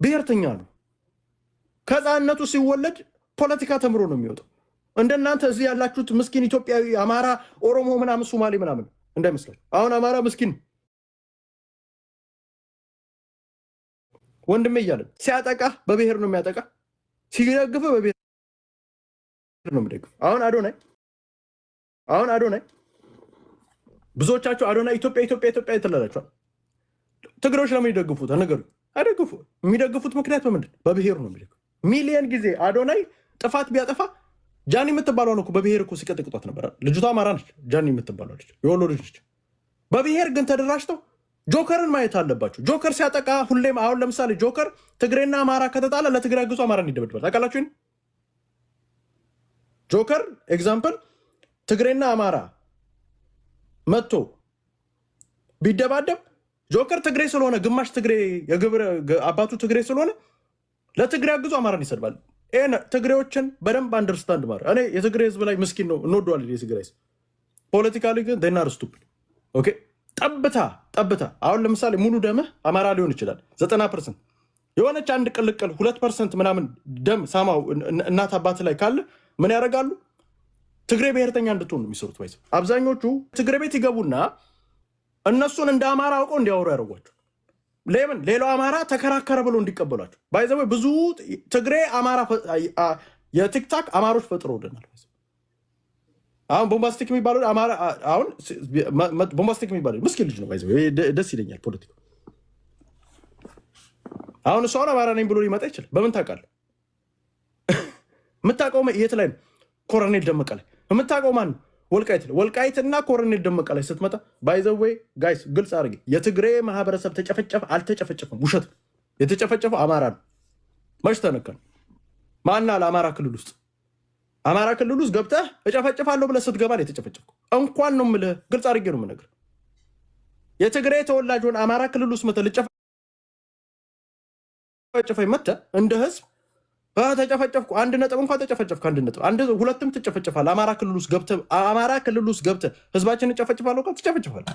ብሔርተኛ ነው። ከዛነቱ ሲወለድ ፖለቲካ ተምሮ ነው የሚወጣው። እንደናንተ እዚህ ያላችሁት ምስኪን ኢትዮጵያዊ አማራ፣ ኦሮሞ ምናምን ሶማሌ ምናምን እንዳይመስላችሁ። አሁን አማራ ምስኪን ወንድሜ እያለ ሲያጠቃ በብሔር ነው የሚያጠቃ፣ ሲደግፍ በብሔር ነው የሚደግፍ። አሁን አዶናይ ብዙዎቻችሁ አዶናይ ኢትዮጵያ ትላላችኋል። ትግሬዎች ለምን ይደግፉት? ነገሩ አይደግፉ። የሚደግፉት ምክንያት በምንድን? በብሔር ነው የሚደግፉ። ሚሊየን ጊዜ አዶናይ ጥፋት ቢያጠፋ ጃኒ የምትባለው ነው በብሔር እኮ ሲቀጥቅጧት ነበር። ልጅቷ አማራ ነች፣ ጃኒ የምትባለው ልጅ የወሎ ልጅ ነች። በብሔር ግን ተደራጅተው ጆከርን ማየት አለባቸው። ጆከር ሲያጠቃ ሁሌም አሁን ለምሳሌ ጆከር ትግሬና አማራ ከተጣለ ለትግራይ ግዙ አማራን ይደበድባል። ታውቃላችሁ? ጆከር ኤግዛምፕል ትግሬና አማራ መጥቶ ቢደባደብ ጆከር ትግሬ ስለሆነ ግማሽ ትግሬ የግብረ አባቱ ትግሬ ስለሆነ ለትግራይ ግዙ አማራን ይሰድባል። ትግሬዎችን በደንብ አንደርስታንድ ማድረግ። እኔ የትግሬ ህዝብ ላይ ምስኪን ነው እንወደዋለን። የትግሬ ህዝብ ፖለቲካሊ ግን ዴናር ስቱፒድ ኦኬ። ጠብታ አሁን ለምሳሌ ሙሉ ደምህ አማራ ሊሆን ይችላል 90%፣ የሆነች አንድ ቅልቅል 2% ምናምን ደም ሳማው እናት አባት ላይ ካለ ምን ያደርጋሉ? ትግሬ ብሔርተኛ እንድትሆን ነው የሚሰሩት። ባይዘ አብዛኞቹ ትግሬ ቤት ይገቡና እነሱን እንደ አማራ አውቀው እንዲያወሩ ያደርጓቸው። ለምን? ሌላው አማራ ተከራከረ ብሎ እንዲቀበሏቸው። ባይዘ ብዙ ትግሬ አማራ የቲክታክ አማሮች ፈጥረውልናል። አሁን ቦምባስቲክ የሚባለው አማራ አሁን ቦምባስቲክ የሚባለው ምስኪን ልጅ ነው። ባይዘ ደስ ይለኛል ፖለቲካ። አሁን እሱ አሁን አማራ ነኝ ብሎ ሊመጣ ይችላል። በምን ታውቃለህ? የምታውቀው የት ላይ ነው? ኮሎኔል ደመቀ ላይ። የምታውቀው ማን ነው? ወልቃይትና ኮሎኔል ደመቀ ላይ ስትመጣ ባይዘዌ ጋይስ ግልጽ አድርጌ የትግሬ ማህበረሰብ ተጨፈጨፈ አልተጨፈጨፈም? ውሸት። የተጨፈጨፈው አማራ ነው። መች ተነካን? ማና ለአማራ ክልል ውስጥ አማራ ክልል ውስጥ ገብተህ እጨፈጭፋለሁ ብለህ ስትገባ ነው የተጨፈጨፍከው። እንኳን ነው የምልህ፣ ግልጽ አድርጌ ነው የምነግርህ። የትግሬ ተወላጅ ሆነ አማራ ክልል ውስጥ መተህ ልጨፈጭፈኝ መተህ እንደ ህዝብ ተጨፈጨፍኩ አንድ ነጥብ እንኳን ተጨፈጨፍኩ አንድ ሁለትም ትጨፈጨፋለህ። አማራ ክልል ውስጥ ገብተህ ህዝባችንን እጨፈጭፋለሁ እኮ ትጨፈጭፋለህ።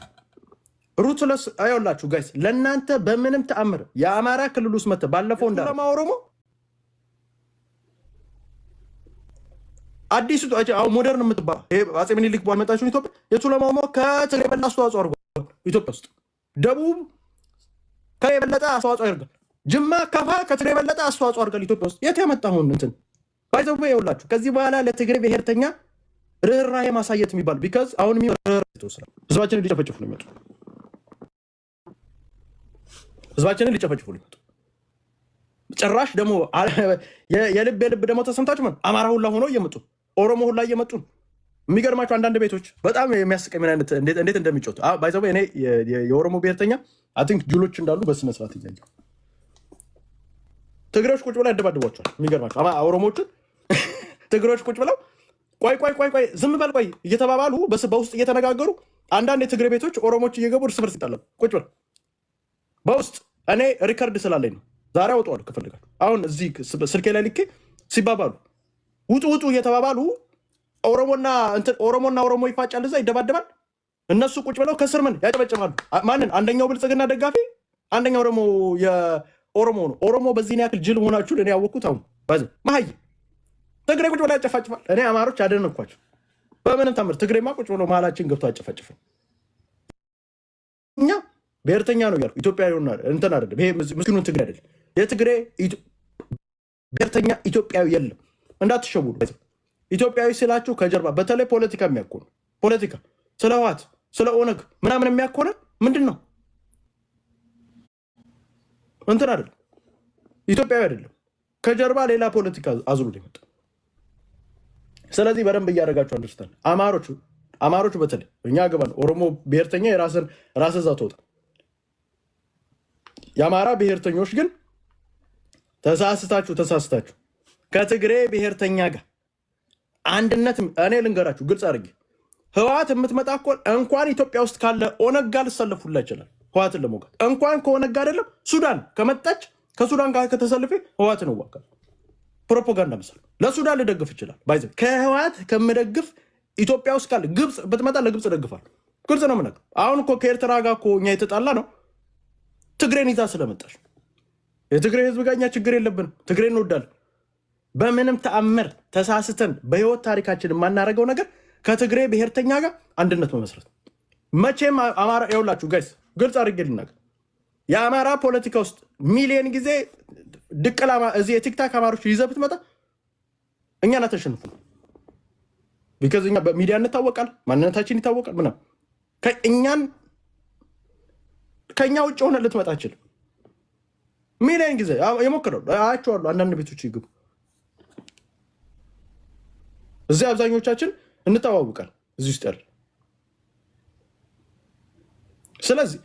ሩትለስ አይወላችሁ ጋይስ። ለእናንተ በምንም ተአምር የአማራ ክልል ውስጥ መተህ ባለፈው እንዳለ ኦሮሞ አዲሱ አሁን ሞደርን የምትባለው አፄ ምኒልክ በኋላ መጣችሁ ኢትዮጵያ የቱለማ ኦሮሞ ከትግሬ የበለጠ አስተዋጽኦ አድርጓል። ኢትዮጵያ ውስጥ ደቡብ ከየበለጠ አስተዋጽኦ ያደርጋል። ጅማ ከፋ ከትግሬ የበለጠ አስተዋጽኦ አድርጓል። ኢትዮጵያ ውስጥ የት ያመጣሁን እንትን ባይዘው ይኸውላችሁ። ከዚህ በኋላ ለትግሬ ብሔርተኛ ርህራሄ ማሳየት የሚባል ቢካዝ አሁን ህዝባችንን ሊጨፈጭፉ ነው የሚመጡ። ህዝባችንን ሊጨፈጭፉ ነው የሚመጡ። ጭራሽ ደግሞ የልብ ደግሞ ተሰምታችሁ አማራ ሁላ ሆኖ እየመጡ ኦሮሞ ሁላ እየመጡ የሚገርማቸው አንዳንድ ቤቶች በጣም የሚያስቀኝ ምን አይነት እንዴት እንደሚጮቱ ባይዘው እኔ የኦሮሞ ብሔርተኛ አይ ቲንክ ጁሎች እንዳሉ በስነ ስርዓት ይያዩ ትግሬዎች ቁጭ ብለው ያደባድቧቸዋል። የሚገርማቸው ኦሮሞዎቹን ትግሬዎች ቁጭ ብለው ቆይ ዝም በል ቆይ እየተባባሉ በውስጥ እየተነጋገሩ አንዳንድ የትግሬ ቤቶች ኦሮሞዎች እየገቡ እርስ በርስ ይጣላሉ። ቁጭ ብለው በውስጥ እኔ ሪከርድ ስላለኝ ነው ዛሬ አውጣዋለሁ ከፈልጋችሁ። አሁን እዚህ ስልኬ ላይ ልኬ ሲባባሉ ውጡ እየተባባሉ ኦሮሞና ኦሮሞ ይፋጫል፣ እዛ ይደባደባል። እነሱ ቁጭ ብለው ከስር ምን ያጨበጭባሉ? ማንን? አንደኛው ብልጽግና ደጋፊ፣ አንደኛው ደግሞ የኦሮሞ ነው። ኦሮሞ በዚህ ያክል ጅል መሆናችሁ እኔ ያወቅኩት አሁን ባዝ ማይ ትግሬ ቁጭ ብለው ያጨፋጭፋል። እኔ አማሮች አደነኳቸው። በምንም ተምር ትግሬማ ቁጭ ብለው መሀላችን ገብቶ ያጨፋጭፋ። እኛ ብሔርተኛ ነው ያልኩ ኢትዮጵያዊ ነው እንትን አይደለም። ይሄ ምስኪኑን ትግሬ አይደለም። የትግሬ ብሔርተኛ ኢትዮጵያዊ የለም፣ እንዳትሸውዱ። ኢትዮጵያዊ ስላችሁ ከጀርባ በተለይ ፖለቲካ የሚያኮኑ ፖለቲካ ስለ ህወሓት ስለ ኦነግ ምናምን የሚያኮነ ምንድን ነው እንትን አይደለም፣ ኢትዮጵያዊ አይደለም። ከጀርባ ሌላ ፖለቲካ አዝሎ ይመጣ። ስለዚህ በደንብ እያደረጋችሁ አንደርስታንድ። አማሮቹ በተለይ እኛ ገባን ኦሮሞ ብሔርተኛ ራስ እዛ ተወጣ። የአማራ ብሔርተኞች ግን ተሳስታችሁ ከትግሬ ብሔርተኛ ጋር አንድነት እኔ ልንገራችሁ ግልጽ አድርጌ ህወሓት የምትመጣ እኮ እንኳን ኢትዮጵያ ውስጥ ካለ ኦነግ ጋር ልሰለፉላ ይችላል። ህወሓትን ለመውጋት እንኳን ከኦነግ ጋር አይደለም ሱዳን ከመጣች ከሱዳን ጋር ከተሰልፌ ህወሓትን እዋጋለሁ። ፕሮፓጋንዳ መሰል ለሱዳን ልደግፍ ይችላል። ባይዘ ከህወሓት ከምደግፍ ኢትዮጵያ ውስጥ ካለ ግብጽ ብትመጣ ለግብጽ ደግፋለሁ። ግልጽ ነው የምነግርህ። አሁን እኮ ከኤርትራ ጋር እኮ እኛ የተጣላ ነው ትግሬን ይዛ ስለመጣች የትግራይ ህዝብ ጋር እኛ ችግር የለብንም። ትግሬ እንወዳለን። በምንም ተአምር ተሳስተን በህይወት ታሪካችን የማናደርገው ነገር ከትግሬ ብሔርተኛ ጋር አንድነት መመስረት መቼም አማራ ያውላችሁ ጋይስ ግልጽ አድርጌ ልናገር የአማራ ፖለቲካ ውስጥ ሚሊዮን ጊዜ ድቅላማ እዚህ የቲክታክ አማሮች ይዘህ ብትመጣ እኛን አተሸንፉ ቢካዝ እኛ በሚዲያ እንታወቃል ማንነታችን ይታወቃል ምናምን ከእኛ ውጭ ሆነ ልትመጣ አችልም ሚሊዮን ጊዜ የሞክረው አያቸዋለሁ አንዳንድ ቤቶች ይግቡ እዚህ አብዛኞቻችን እንተዋወቃል እዚህ ውስጥ ያለ ስለዚህ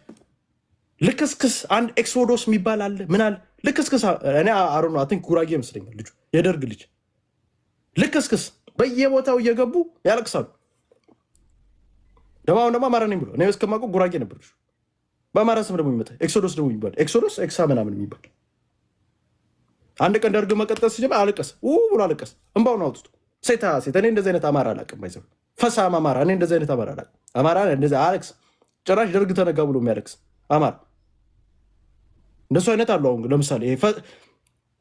ልክስክስ አንድ ኤክሶዶስ የሚባል አለ ምን አለ ልክስክስ እኔ አሮ ነው አትን ጉራጌ መስለኛል ልጁ የደርግ ልጅ ልክስክስ በየቦታው እየገቡ ያለቅሳሉ ደግሞ አማራ ነኝ ብሎ እኔ እስከማውቀው ጉራጌ ነበር በአማራ ስም ደግሞ ይመጣ ኤክሶዶስ ደግሞ ይባል ኤክሶዶስ ኤክሳ ምናምን የሚባል አንድ ቀን ደርግ መቀጠል ሲጀምር አለቀስ ብሎ አለቀስ እንባውን አውጥቶ ሴታ ሴት እኔ እንደዚህ አይነት አማራ አላውቅም ባይዘው ፈሳም አማራ እኔ እንደዚህ አይነት አማራ አላውቅም አማራ እንደዚህ አለቅስ ጭራሽ ደርግ ተነጋ ብሎ የሚያለቅስ አማራ እንደሱ አይነት አሉ አሁን ለምሳሌ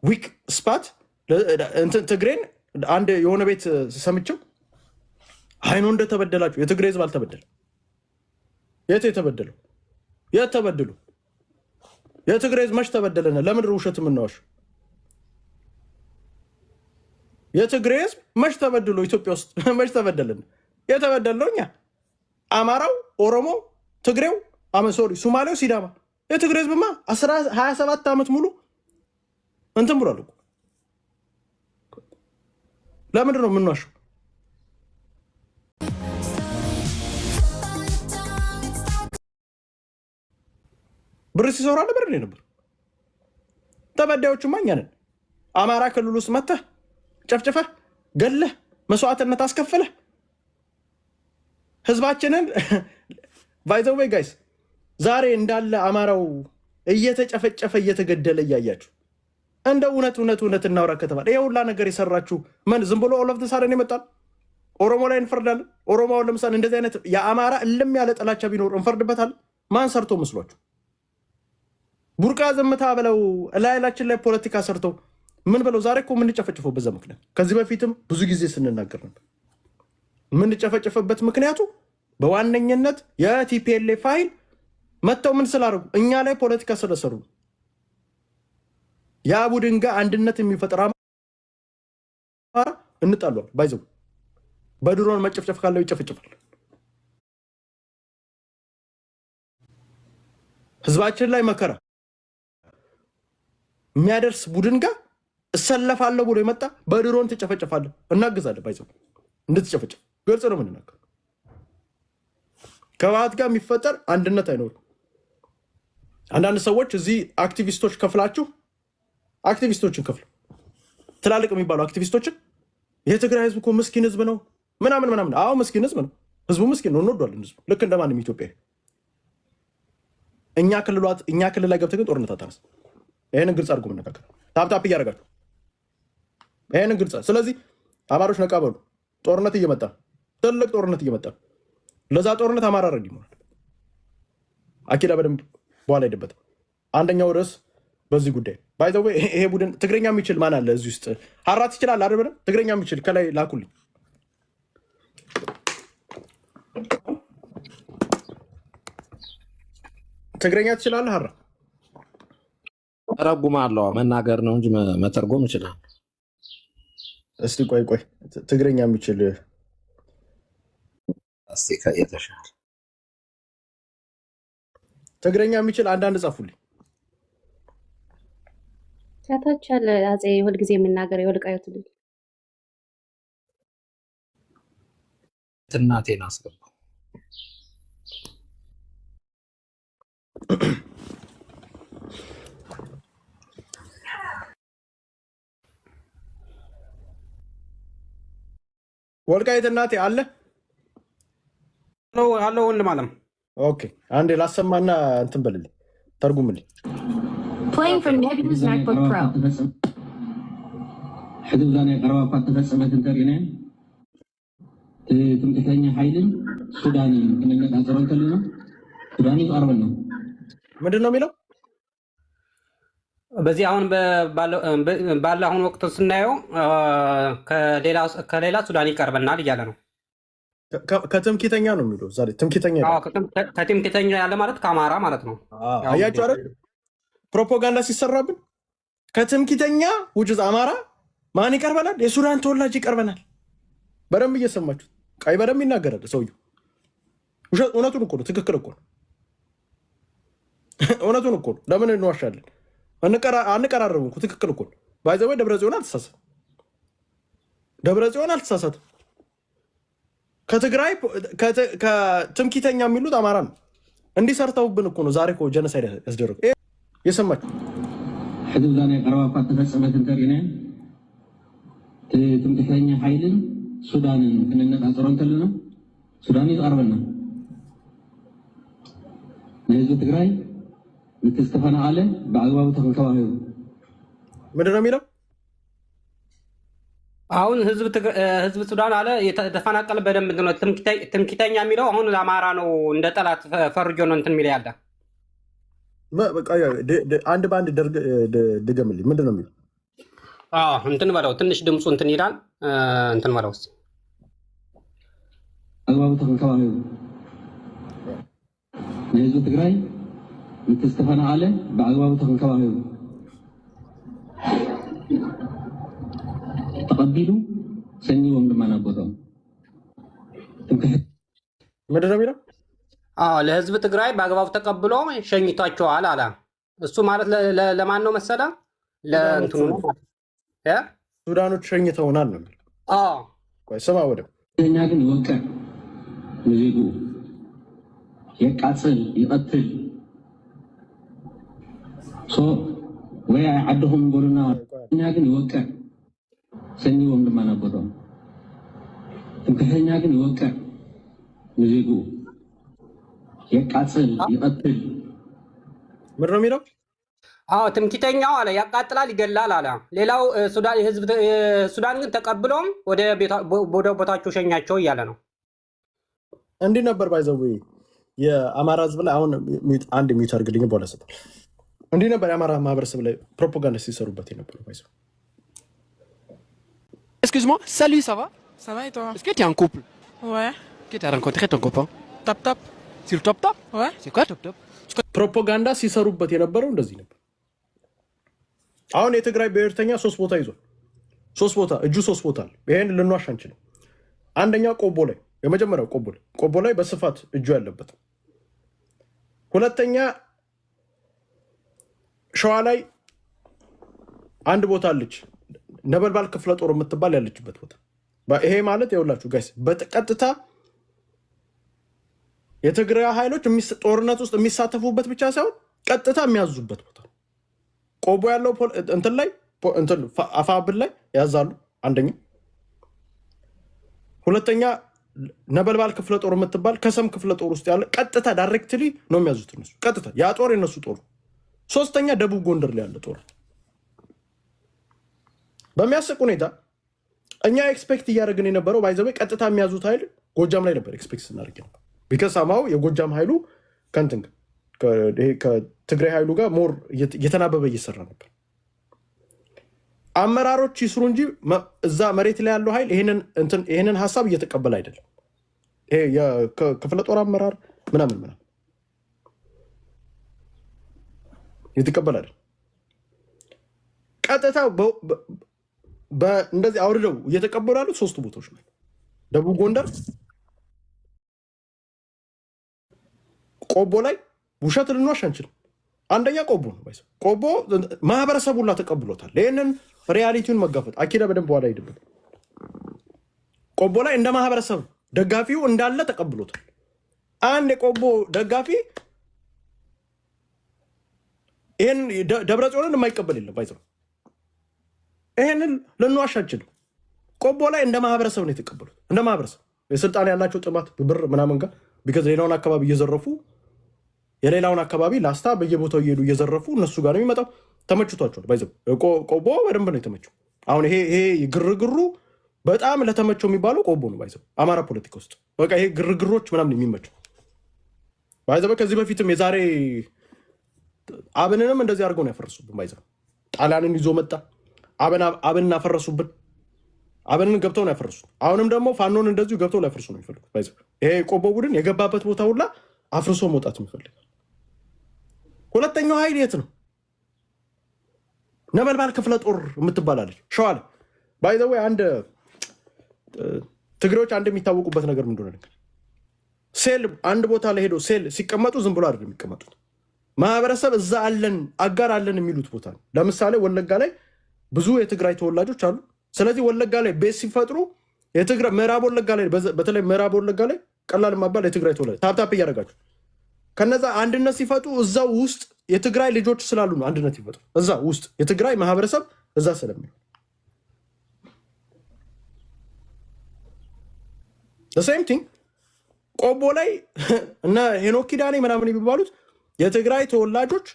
ዊክ ስፓት ትግሬን አንድ የሆነ ቤት ሰምቸው አይኑ እንደተበደላችሁ የትግሬ ህዝብ አልተበደለም የተበደለው የተበደሉ የትግሬ ህዝብ መች ተበደለነ ለምን ውሸት የምናዋሽ የትግሬ ህዝብ መች ተበደሉ ኢትዮጵያ ውስጥ መች ተበደለነ የተበደለው እኛ አማራው ኦሮሞ ትግሬው አመሶሪ ሶማሌው ሲዳማ የትግሬ ህዝብማ 27 ዓመት ሙሉ እንትን ብሏል እኮ ለምንድን ነው የምንዋሸው ብር ሲሰራ ነበር ነበር ተበዳዮቹማ እኛ ነን አማራ ክልል ውስጥ መተህ ጨፍጭፈህ ገለህ መስዋዕትነት አስከፍለህ ህዝባችንን ባይ ዘ ዌይ ጋይስ ዛሬ እንዳለ አማራው እየተጨፈጨፈ እየተገደለ እያያችሁ እንደ እውነት እናውራ ከተባለ ይሄ ሁላ ነገር የሰራችሁ ምን ዝም ብሎ ኦል ኦፍ ዘ ሳደን ይመጣል ኦሮሞ ላይ እንፈርዳለን ኦሮሞው ለምሳሌ እንደዚህ አይነት የአማራ እልም ያለ ጥላቻ ቢኖር እንፈርድበታለን ማን ሰርቶ መስሏችሁ ቡርቃ ዘመታ ብለው ላይላችን ላይ ፖለቲካ ሰርተው ምን ብለው ዛሬ እኮ የምንጨፈጭፈው በዛ ምክንያት ከዚህ በፊትም ብዙ ጊዜ ስንናገር ነበር የምንጨፈጭፈበት ምክንያቱ በዋነኝነት የቲፒኤልኤፍ ፋይል መጥተው ምን ስላደረጉ እኛ ላይ ፖለቲካ ስለሰሩ ያ ቡድን ጋር አንድነት የሚፈጥር አማራ እንጣሏል ባይዘው በድሮን መጨፍጨፍ ካለው ይጨፈጭፋል ህዝባችን ላይ መከራ የሚያደርስ ቡድን ጋር እሰለፋለሁ ብሎ የመጣ በድሮን ትጨፈጭፋለህ እናግዛለን ባይዘው እንድትጨፈጭፍ ግልጽ ነው የምንናገረው ከዋት ጋር የሚፈጠር አንድነት አይኖርም አንዳንድ ሰዎች እዚህ አክቲቪስቶች ከፍላችሁ አክቲቪስቶችን ከፍሉ ትላልቅ የሚባሉ አክቲቪስቶችን የትግራይ ህዝብ እኮ ምስኪን ህዝብ ነው ምናምን አዎ ምስኪን ህዝብ ነው ህዝቡ ምስኪን ነው እንወዷለን ህዝቡ ልክ እንደማንም ኢትዮጵያ እኛ ክልል ላይ ገብተህ ግን ጦርነት አታነሳ ይሄንን ግልጽ አድርጎ መነጋገር ታፕታፕ እያደረጋችሁ ይሄንን ግልጽ ስለዚህ አማሮች ነቃ በሉ ጦርነት እየመጣ ትልቅ ጦርነት እየመጣ ለዛ ጦርነት አማራ ረድ ይሆናል አኪዳ በደንብ በኋላ ሄደበት አንደኛው ርዕስ በዚህ ጉዳይ ባይ ዘ ዌይ ይሄ ቡድን ትግረኛ የሚችል ማን አለ እዚህ ውስጥ ሀራት ይችላል አይደል በደንብ ትግረኛ የሚችል ከላይ ላኩልኝ ትግረኛ ትችላለህ ሀራ ተረጉማለሁ መናገር ነው እንጂ መተርጎም ይችላል እስቲ ቆይ ትግረኛ የሚችል እስቲ ከየተሻለ ትግረኛ የሚችል አንዳንድ ጻፉልኝ ታታች ያለ አጼ ሁልጊዜ የምናገር የወልቃይቱ ልጅ እናቴን አስገባው ወልቃይት እናቴ አለ አለው ወንድም አለም ኦኬ አንዴ ላሰማና እንትን በልልኝ ተርጉምልኝ Playing from Nebula's MacBook Pro. حدود أنا قرأ قد تفسمت الدرجة تمتحني حيلين سوداني من هذا كلنا سوداني أربعة ምንድን ነው የሚለው በዚህ አሁን ባለ አሁን ወቅት ስናየው ከሌላ ሱዳን ይቀርበናል እያለ ነው። ከትምክህተኛ ነው የሚለው ዛሬ ትምክህተኛ ከትምክህተኛ ያለ ማለት ከአማራ ማለት ነው። አያችሁ አይደል? ፕሮፓጋንዳ ሲሰራብን ከትምክህተኛ ውጭ አማራ ማን ይቀርበናል? የሱዳን ተወላጅ ይቀርበናል። በደንብ እየሰማችሁ ቀይ በደንብ ይናገራል ሰውየው። እውነቱን እኮ ነው። ትክክል እኮ ነው። እውነቱን እኮ ነው። ለምን እንዋሻለን? አንቀራረብም እኮ ትክክል እኮ ነው። ባይዘው ደብረጽዮን አልተሳሳተም። ደብረጽዮን አልተሳሳተም። ከትግራይ ከትምክህተኛ የሚሉት አማራ ነው። እንዲሰርተውብን እኮ ነው ዛሬ እኮ ጀነሳይድ ያስደረጉ። የሰማችሁ ሕዝብ ዛሬ ቀረባ እኳ ተፈጸመት እንተሪና ትምክህተኛ ኃይልን ሱዳንን ክንነጻጽሮ እንተልና ሱዳን ይቀርበና ለህዝብ ትግራይ ምትስተፈናቀለ በአግባቡ ተንከባከቡ። ምንድን ነው የሚለው? አሁን ህዝብ ሱዳን አለ የተፈናቀለ በደንብ ነው። ትምክህተኛ የሚለው አሁን ለአማራ ነው እንደ ጠላት ፈርጆ ነው እንትን የሚለው ያለ። አንድ በአንድ ድገምልኝ። ምንድን ነው የሚለው? እንትን በለው ትንሽ ድምፁ እንትን ይላል። እንትን በለው እስኪ አግባቡ ተንከባከቡ ለህዝብ ትግራይ ምትስተፈናቀለ በአግባቡ ተንከባከቡ ተቀቢሉ ሰኝዎም ድማ ናቦቶም ምንድን ነው የሚለው? ለህዝብ ትግራይ በአግባቡ ተቀብሎ ሸኝቷቸዋል አለ። እሱ ማለት ለማን ነው መሰለ? ለእንትኑ ነው። ሱዳኖች ሸኝተውናል ነው የሚለው። ስማ ወደ እኛ ግን ይወቀር ንዜጉ የቃፅል ይቀትል ወይ ዓድኹም በሉና እኛ ግን ይወቀር ሰኝዎም ድማ ናቦቶም ትምክህተኛ ግን ይወቀር ንዜጉ የቃፅል ይቀትል። ምንድን ነው የሚለው? ትምክህተኛው አለ ያቃጥላል፣ ይገላል አለ። ሌላው ሱዳን ግን ተቀብሎም ወደ ቦታቸው ሸኛቸው እያለ ነው። እንዲህ ነበር ባይዘው የአማራ ህዝብ ላይ አሁን አንድ ሚዩት አድርግልኝ በኋላ ሰጣል። እንዲህ ነበር የአማራ ማህበረሰብ ላይ ፕሮፓጋንዳ ሲሰሩበት የነበረው ባይዘው። Excuse-moi, salut, ça va? Ça va et toi? Est-ce que tu es en couple? Ouais. Que tu as rencontré ton copain? Top top. Sur le top top? Ouais. C'est quoi top top? ፕሮፓጋንዳ ሲሰሩበት የነበረው እንደዚህ ነበር። አሁን የትግራይ ብሔርተኛ 3 ቦታ ይዟል። 3 ቦታ እጁ 3 ቦታ አለ። ይሄን ልንዋሽ አንችልም። አንደኛ ቆቦ ላይ የመጀመሪያው ቆቦ ላይ በስፋት እጁ ያለበት። ሁለተኛ ሸዋ ላይ አንድ ቦታ አለች፣ ነበልባል ክፍለ ጦር የምትባል ያለችበት ቦታ። ይሄ ማለት ይኸውላችሁ ጋይስ በቀጥታ የትግራይ ኃይሎች ጦርነት ውስጥ የሚሳተፉበት ብቻ ሳይሆን ቀጥታ የሚያዙበት ቦታ። ቆቦ ያለው እንትን ላይ አፋብን ላይ ያዛሉ አንደኛ። ሁለተኛ ነበልባል ክፍለ ጦር የምትባል ከሰም ክፍለ ጦር ውስጥ ያለ ቀጥታ ዳይሬክትሊ ነው የሚያዙት እነሱ ቀጥታ። ያ ጦር የነሱ ጦር። ሶስተኛ ደቡብ ጎንደር ላይ ያለ ጦር። በሚያስቅ ሁኔታ እኛ ኤክስፔክት እያደረግን የነበረው ባይዘው ቀጥታ የሚያዙት ኃይል ጎጃም ላይ ነበር ኤክስፔክት ስናደርግ ነበር። ቢከሳማው የጎጃም ኃይሉ ከትግራይ ኃይሉ ጋር ሞር እየተናበበ እየሰራ ነበር። አመራሮች ይስሩ እንጂ እዛ መሬት ላይ ያለው ኃይል ይሄንን ሐሳብ እየተቀበለ አይደለም። ይሄ የክፍለ ጦር አመራር ምናምን እየተቀበለ አይደለም። ቀጥታ እንደዚህ አውርደው እየተቀበሉ ያሉት 3 ቦታዎች ነው። ደቡብ ጎንደር ቆቦ ላይ ውሸት ልንዋሽ አንችልም። አንደኛ ቆቦ ነው። ቆቦ ማህበረሰቡ ሁላ ተቀብሎታል። ይህንን ሪያሊቲውን መጋፈጥ አኪዳ በደንብ በኋላ ሄድበት። ቆቦ ላይ እንደ ማህበረሰብ ደጋፊው እንዳለ ተቀብሎታል። አንድ የቆቦ ደጋፊ ይህን ደብረጽዮንን የማይቀበል የለም። ባይዘው ይህንን ልንዋሽ አንችልም። ቆቦ ላይ እንደ ማህበረሰብ ነው የተቀበሉት። እንደ ማህበረሰብ የስልጣን ያላቸው ጥማት ብር ምናምን ጋር ቢከዝ ሌላውን አካባቢ እየዘረፉ የሌላውን አካባቢ ላስታ በየቦታው እየሄዱ እየዘረፉ እነሱ ጋር ነው የሚመጣው። ተመችቷቸዋል። ባይዘው ቆቦ በደንብ ነው የተመቸው። አሁን ይሄ ግርግሩ በጣም ለተመቸው የሚባለው ቆቦ ነው። ባይዘው አማራ ፖለቲካ ውስጥ በቃ ይሄ ግርግሮች ምናምን የሚመቸው ባይዘው ከዚህ በፊትም የዛሬ አብንንም እንደዚህ አድርገው ነው ያፈረሱብን። ባይዘው ጣሊያንን ይዞ መጣ። አብንን አፈረሱብን። አብንን ገብተው ነው ያፈረሱት። አሁንም ደግሞ ፋኖን እንደዚሁ ገብተው ሊያፈርሱ ነው የሚፈልጉት። ይሄ ቆቦ ቡድን የገባበት ቦታ ሁላ አፍርሶ መውጣት የሚፈልግ። ሁለተኛው ኃይል የት ነው? ነበልባል ክፍለ ጦር የምትባላለች ሸዋ ላይ ባይ ዘ ወይ አንድ ትግሬዎች አንድ የሚታወቁበት ነገር ምንድነው ነገር ሴል አንድ ቦታ ላይ ሄዶ ሴል ሲቀመጡ ዝም ብሎ አይደለም የሚቀመጡት። ማህበረሰብ እዛ አለን አጋር አለን የሚሉት ቦታ ነው። ለምሳሌ ወለጋ ላይ ብዙ የትግራይ ተወላጆች አሉ። ስለዚህ ወለጋ ላይ ቤት ሲፈጥሩ የትግራይ ምዕራብ ወለጋ ላይ በተለይ ምዕራብ ወለጋ ላይ ቀላል ማባል የትግራይ ተወላጅ ታፕታፕ እያደረጋችሁ ከነዛ አንድነት ሲፈጡ እዛው ውስጥ የትግራይ ልጆች ስላሉ ነው አንድነት ይፈጥሩ። እዛ ውስጥ የትግራይ ማህበረሰብ እዛ ስለሚሆን the same thing ቆቦ ላይ እና ሄኖክ ኪዳኔ ምናምን የሚባሉት የትግራይ ተወላጆች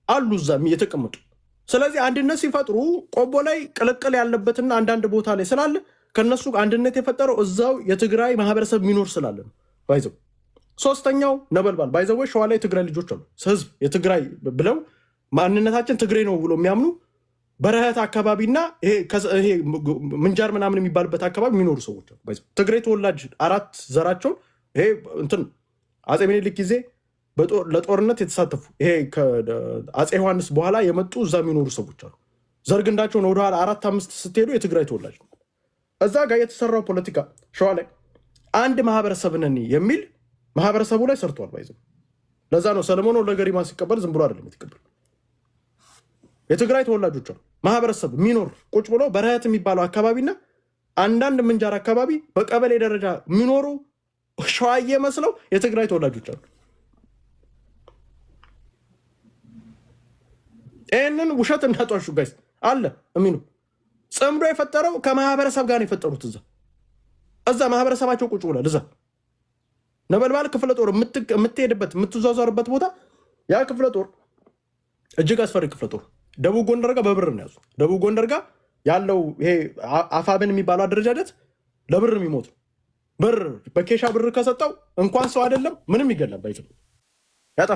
አሉ እዛም እየተቀመጡ። ስለዚህ አንድነት ሲፈጥሩ ቆቦ ላይ ቅልቅል ያለበትና አንዳንድ ቦታ ላይ ስላለ ከነሱ አንድነት የፈጠረው እዛው የትግራይ ማህበረሰብ የሚኖር ስላለ ነው። ባይዘው ሶስተኛው ነበልባል ባይዘው ሸዋ ላይ የትግራይ ልጆች አሉ። ህዝብ የትግራይ ብለው ማንነታችን ትግሬ ነው ብሎ የሚያምኑ በረሃት አካባቢና ይሄ ምንጃር ምናምን የሚባልበት አካባቢ የሚኖሩ ሰዎች አሉ። ባይዘው ትግሬ ተወላጅ አራት ዘራቸው ይሄ እንትን አጼ ምኒልክ ጊዜ ለጦርነት የተሳተፉ ይሄ ከአጼ ዮሐንስ በኋላ የመጡ እዛ የሚኖሩ ሰዎች አሉ። ዘርግንዳቸውን ወደኋላ 4-5 ስትሄዱ የትግራይ ተወላጅ ነው። እዛ ጋር የተሰራው ፖለቲካ ሸዋ ላይ አንድ ማህበረሰብ ነን የሚል ማህበረሰቡ ላይ ሰርቷል። ባይዘው ለዛ ነው ሰለሞን ወለገሪማ ሲቀበል ዝም ብሎ አይደለም የተቀበል። የትግራይ ተወላጆች አሉ ማህበረሰብ የሚኖር ቁጭ ብሎ በረሃት የሚባለው አካባቢና አንዳንድ ምንጃር አካባቢ በቀበሌ ደረጃ የሚኖሩ ሸዋዬ መስለው የትግራይ ተወላጆች አሉ። ይህንን ውሸት እንዳጧሹ ጋይስ አለ የሚኑ ጽምዶ የፈጠረው ከማህበረሰብ ጋር የፈጠሩት እዛ ማህበረሰባቸው ቁጭ ብሏል። እዛ ነበልባል ክፍለ ጦር የምትሄድበት የምትዟዟርበት ቦታ ያ ክፍለ ጦር እጅግ አስፈሪ ክፍለ ጦር ደቡብ ጎንደር ጋር በብር ነው ያዙ። ደቡብ ጎንደር ጋር ያለው ይሄ አፋብን የሚባለው አደረጃጀት ለብር የሚሞት ብር በኬሻ ብር ከሰጠው እንኳን ሰው አይደለም ምንም ይገላል። ባይዘው ያጣ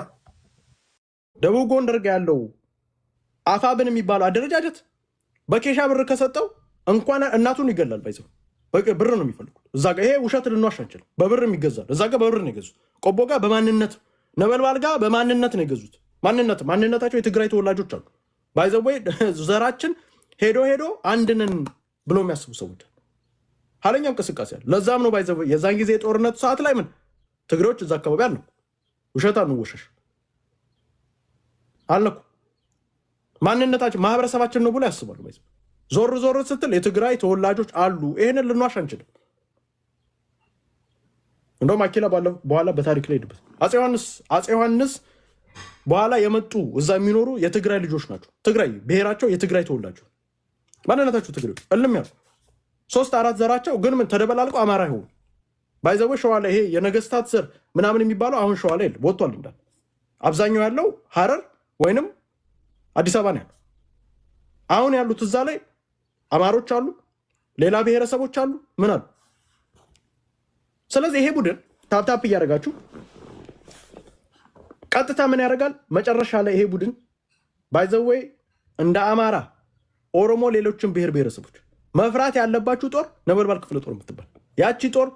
ደቡብ ጎንደር ጋር ያለው አፋብን የሚባለው አደረጃጀት በኬሻ ብር ከሰጠው እንኳን እናቱን ይገላል። ባይዘው ብር ነው የሚፈልጉት እዛ ጋር። ይሄ ውሸት ልንዋሽ አንችልም። በብርም ይገዛል። እዛ ጋር በብር ነው የገዙት። ቆቦ ጋር በማንነት ነበልባል ጋር በማንነት ነው የገዙት። ማንነታቸው የትግራይ ተወላጆች አሉ። ባይዘው ዘራችን ሄዶ አንድነን ብሎ የሚያስቡ ሰዎች ኃይለኛ እንቅስቃሴ አለ። ለዛም ነው ባይዘው የዛን ጊዜ የጦርነቱ ሰዓት ላይ ምን ትግሬዎች እዛ አካባቢ አሉ። ውሸት አንወሸሽ አለኩ ማንነታችን ማህበረሰባችን ነው ብሎ ያስባሉ። ባይዘው ዞር ስትል የትግራይ ተወላጆች አሉ። ይሄንን ልንዋሽ አንችልም። እንደውም አኪላ በኋላ በታሪክ ላይ ሄድበት አጼ ዮሐንስ በኋላ የመጡ እዛ የሚኖሩ የትግራይ ልጆች ናቸው። ትግራይ ብሔራቸው የትግራይ ተወላጆች ማንነታቸው ትግሬዎች እልም ያሉ 3-4 ዘራቸው ግን ምን ተደበላልቀው አማራ ይሆኑ። ባይዘው ሸዋ ላይ ይሄ የነገስታት ዘር ምናምን የሚባለው አሁን ሸዋ ላይ ወጥቷል እንዳል። አብዛኛው ያለው ሐረር ወይንም አዲስ አበባ ነው ያለው። አሁን ያሉት እዛ ላይ አማሮች አሉ፣ ሌላ ብሔረሰቦች አሉ፣ ምን አሉ። ስለዚህ ይሄ ቡድን ታፕታፕ እያደረጋችሁ ቀጥታ ምን ያደርጋል መጨረሻ ላይ ይሄ ቡድን ባይዘው እንደ አማራ፣ ኦሮሞ፣ ሌሎችን ብሔር ብሔረሰቦች መፍራት ያለባችሁ ጦር ነበልባል ክፍለ ጦር የምትባል ያቺ ጦር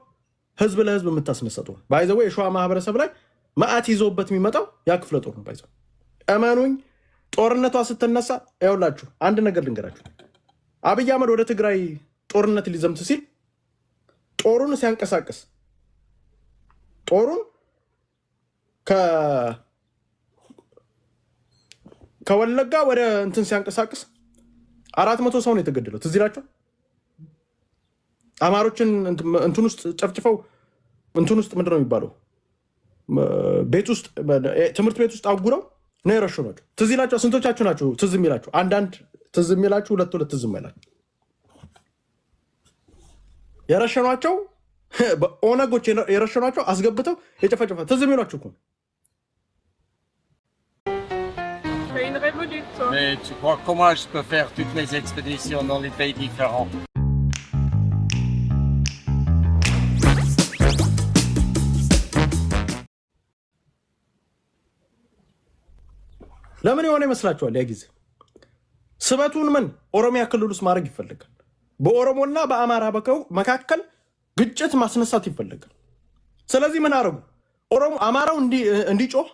ህዝብ ለህዝብ የምታስነሳ ጦር ባይዘው የሸዋ ማህበረሰብ ላይ መዓት ይዞበት የሚመጣው ያ ክፍለ ጦር ነው። ባይዘው እመኑኝ ጦርነቷ ስትነሳ ያውላችሁ አንድ ነገር ልንገራችሁ። አብይ አህመድ ወደ ትግራይ ጦርነት ሊዘምት ሲል ጦሩን ሲያንቀሳቅስ ጦሩን ከወለጋ ወደ እንትን ሲያንቀሳቅስ 400 ሰው ነው የተገደለው። ትዝ ይላችሁ አማሮችን እንትን ውስጥ ጨፍጭፈው እንትን ውስጥ ምንድን ነው የሚባለው ቤት ውስጥ ትምህርት ቤት ውስጥ አጉረው ነው የረሸኗቸው። ትዝ ይላችሁ ስንቶቻችሁ ናቸው ትዝ የሚላችሁ? አንዳንድ ትዝ የሚላችሁ፣ ሁለት ትዝ የማይላችሁ የረሸኗቸው ኦነጎች የረሸኗቸው አስገብተው የጨፈጨፈ ትዝ የሚሏችሁ እኮ። Mais tu crois comment je peux faire toutes mes expéditions dans les pays différents? ለምን የሆነ ይመስላችኋል? ያ ጊዜ ስበቱን ምን ኦሮሚያ ክልል ውስጥ ማድረግ ይፈልጋል። በኦሮሞና በአማራ መካከል ግጭት ማስነሳት ይፈልጋል። ስለዚህ ምን አረጉ? አማራው እንዲጮህ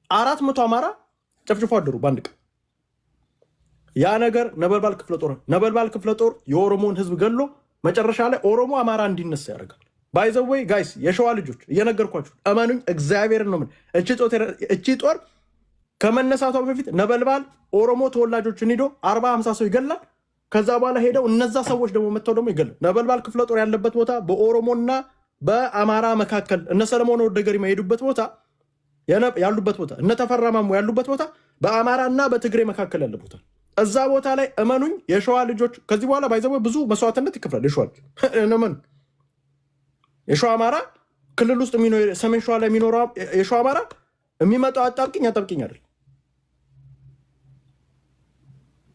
400 አማራ ጨፍጭፎ አደሩ በአንድ ቀን። ያ ነገር ነበልባል ክፍለ ጦር የኦሮሞን ህዝብ ገሎ መጨረሻ ላይ ኦሮሞ አማራ እንዲነሳ ያደርጋል። ባይ ዘ ዌይ ጋይስ የሸዋ ልጆች እየነገርኳችሁ እመኑኝ፣ እግዚአብሔርን ነው። ምን እቺ ጦር ከመነሳቷ በፊት ነበልባል ኦሮሞ ተወላጆችን ሂዶ 40-50 ሰው ይገላል። ከዛ በኋላ ሄደው እነዛ ሰዎች ደግሞ መጥተው ደግሞ ይገላል። ነበልባል ክፍለ ጦር ያለበት ቦታ በኦሮሞና በአማራ መካከል እነ ሰለሞን ወደ ገሪማ የሄዱበት ቦታ ያሉበት ቦታ እነ ተፈራማሙ ያሉበት ቦታ በአማራና በትግሬ መካከል ያለ ቦታ። እዛ ቦታ ላይ እመኑኝ የሸዋ ልጆች ከዚህ በኋላ ባይዘው ብዙ መስዋዕትነት ይከፍላል። የሸዋ አማራ ክልል ውስጥ ሰሜን ሸዋ ላይ የሚኖረው የሸዋ አማራ የሚመጣው አጣብቂኝ አይደል።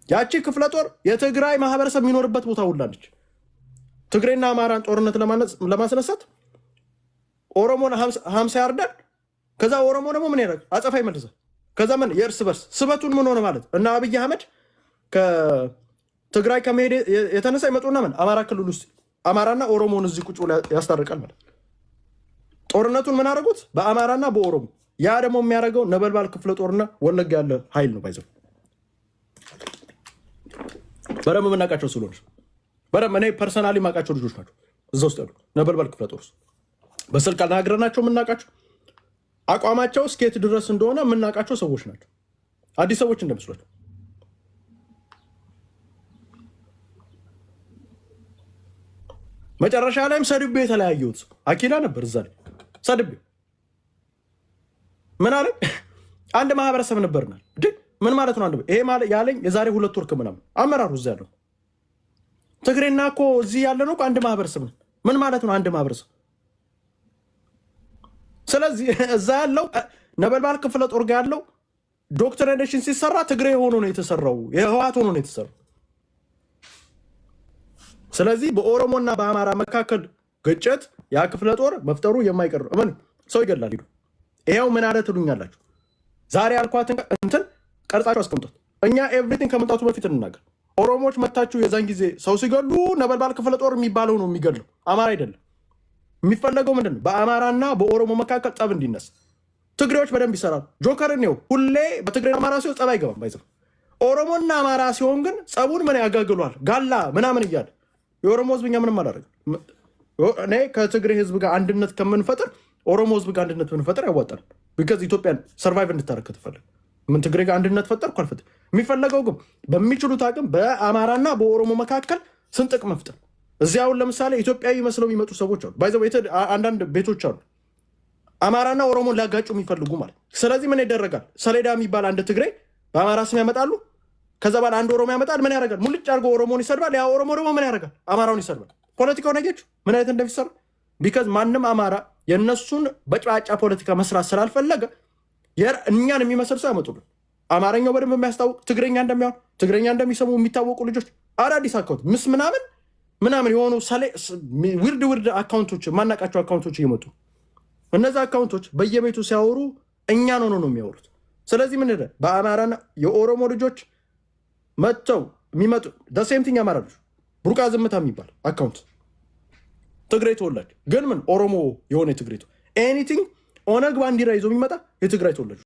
ያቺ ክፍለ ጦር የትግራይ ማህበረሰብ የሚኖርበት ቦታ ሁላለች። ትግሬና አማራን ጦርነት ለማስነሳት ኦሮሞን 50 ያርዳል። ከዛ ኦሮሞ ደግሞ ምን ያደርግ አጸፋ ይመልሳል። ከዛ ምን የእርስ በርስ ስበቱን ምን ሆነ ማለት እና አብይ አህመድ ከትግራይ ከመሄድ የተነሳ ይመጡና ምን አማራ ክልል ውስጥ አማራና ኦሮሞን እዚህ ቁጭ ብሎ ያስታርቃል ማለት። ጦርነቱን ምን አደረጉት? በአማራና በኦሮሞ። ያ ደግሞ የሚያደርገው ነበልባል ክፍለ ጦርና ወለጋ ያለ ኃይል ነው። ባይዘው በደንብ የምናውቃቸው ስለሆነ በደንብ እኔ ፐርሰናሊ የማውቃቸው ልጆች ናቸው እዛ ውስጥ ያሉ ነበልባል ክፍለ ጦር ውስጥ በስልክ አናግረናቸው የምናውቃቸው አቋማቸው እስከየት ድረስ እንደሆነ የምናውቃቸው ሰዎች ናቸው። አዲስ ሰዎች እንደመስሏቸው መጨረሻ ላይም ሰድቤ የተለያየሁት አኪላ ነበር። እዛ ላይ ሰድቤ ምን አለ አንድ ማህበረሰብ ነበርናል። ምን ማለት ነው? አንድ ይሄ ማለት ያለኝ የዛሬ 2 ወር ከምናምን አመራሩ እዛ ያለው ትግሬና እኮ እዚህ ያለ ነው አንድ ማህበረሰብ ነው። ምን ማለት ነው አንድ ማህበረሰብ? ስለዚህ እዛ ያለው ነበልባል ክፍለ ጦር ጋር ያለው ዶክትሪኔሽን ሲሰራ ትግሬ ሆኖ ነው የተሰራው፣ የህወሓት ሆኖ ነው የተሰራው። ስለዚህ በኦሮሞና በአማራ መካከል ግጭት ያ ክፍለ ጦር መፍጠሩ የማይቀር ምን ሰው ይገላል። ሂዱ ይሄው ምን አለ ትሉኛላችሁ? ዛሬ ያልኳትን እንትን ቀርጻችሁ አስቀምጡት። እኛ ኤቭሪቲንግ ከመምጣቱ በፊት እንናገር። ኦሮሞዎች መታችሁ የዛን ጊዜ ሰው ሲገሉ ነበልባል ክፍለ ጦር የሚባለው ነው የሚገለው፣ አማራ አይደለም። የሚፈለገው ምንድን ነው? በአማራና በኦሮሞ መካከል ጠብ እንዲነሳ። ትግሬዎች በደንብ ይሰራሉ። ጆከርን ነው ሁሌ በትግሬና አማራ ሲሆን ጸብ አይገባም። ባይዘው ኦሮሞና አማራ ሲሆን ግን ጸቡን ምን ያጋግሏል ጋላ ምናምን እያለ የኦሮሞ ህዝብ እኛ ምንም አላደረግም። እኔ ከትግሬ ህዝብ ጋር አንድነት ከምንፈጥር ኦሮሞ ህዝብ ጋር አንድነት ብንፈጥር ያዋጣል። ቢካዝ ኢትዮጵያን ሰርቫይቭ እንድታረግ ከተፈለገ ምን ትግሬ ጋር አንድነት ፈጠርኩ አልፈጥር። የሚፈለገው ግን በሚችሉት አቅም በአማራና በኦሮሞ መካከል ስንጥቅ መፍጠር። እዚህ አሁን ለምሳሌ ኢትዮጵያዊ መስለው የሚመጡ ሰዎች አሉ። ባይዘው አንዳንድ ቤቶች አሉ አማራና ኦሮሞን ሊያጋጩ የሚፈልጉ ማለት። ስለዚህ ምን ይደረጋል? ሰሌዳ የሚባል አንድ ትግሬ በአማራ ስም ያመጣሉ። ከዛ በኋላ አንድ ኦሮሞ ያመጣል። ምን ያደርጋል? ሙልጭ አድርጎ ኦሮሞን ይሰድባል። ያ ኦሮሞ ደግሞ ምን ያደርጋል? አማራውን ይሰድባል። ፖለቲካው ነገችሁ ምን አይነት እንደሚሰራ ቢካዝ ማንም አማራ የእነሱን በጭባጫ ፖለቲካ መስራት ስላልፈለገ እኛን የሚመስል ሰው ያመጡልን። አማርኛው በደንብ የሚያስታውቅ ትግረኛ እንደሚያውን ትግረኛ እንደሚሰሙ የሚታወቁ ልጆች አዳዲስ አካውንት ምስ ምናምን የሆኑ ውርድ አካውንቶች ማናቃቸው አካውንቶች እየመጡ እነዚ አካውንቶች በየቤቱ ሲያወሩ እኛን ሆኖ ነው የሚያወሩት። ስለዚህ ምን በአማራና የኦሮሞ ልጆች መጥተው የሚመጡ ደሴምቲኝ አማራ ልጆች ቡርቃ ዝምታ የሚባል አካውንት ትግሬ ተወላጅ ግን ምን ኦሮሞ የሆነ የትግሬ ኤኒቲንግ ኦነግ ባንዲራ ይዞ የሚመጣ የትግራይ ተወላጅ